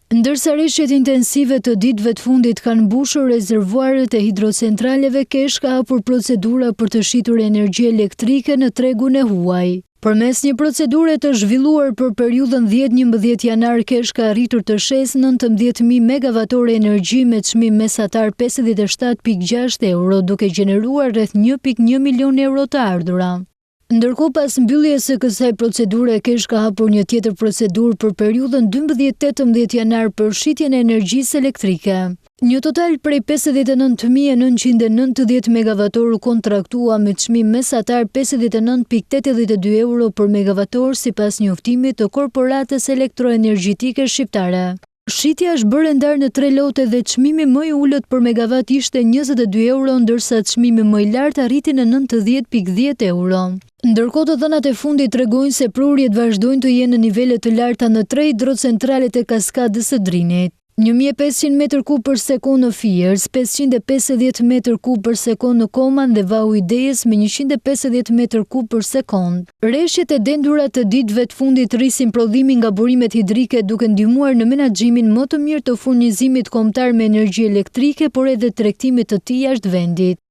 Ndërsa rreshtet intensive të ditëve të fundit kanë mbushur rezervuarët e hidrocentraleve, Kesh ka hapur procedura për të shitur energji elektrike në tregun e huaj. Përmes një procedure të zhvilluar për periudhën 10-11 janar, Kesh ka arritur të shes 19.000 megavatore energji me çmim mesatar 57.6 euro, duke gjeneruar rreth 1.1 milion euro të ardhura. Ndërkohë, pas mbylljes së kësaj procedure, Kesh ka hapur një tjetër procedurë për periudhën 12-18 janar për shitjen e energjisë elektrike. Një total prej 59.990 megavator u kontraktua me çmim mesatar 59.82 euro për megavator sipas njoftimit të Korporatës Elektroenergjitike Shqiptare. Shitja është bërë ndarë në 3 lote dhe çmimi më i ulët për megavat ishte 22 euro, ndërsa çmimi më i lartë arriti në 90.10 euro. Ndërkohë, të dhënat e fundit tregojnë se prurjet vazhdojnë të jenë në nivele të larta në 3 hidrocentralet e kaskadës së Drinit. 1500 m3 për sekond në Fiers, 550 m3 për sekond në Koman dhe Vau i Dejes me 150 m3 për sekond. Rreshtet e dendura të ditëve të fundit rrisin prodhimin nga burimet hidrike, duke ndihmuar në menaxhimin më të mirë të furnizimit kombëtar me energji elektrike, por edhe tregtimit të tij jashtë vendit.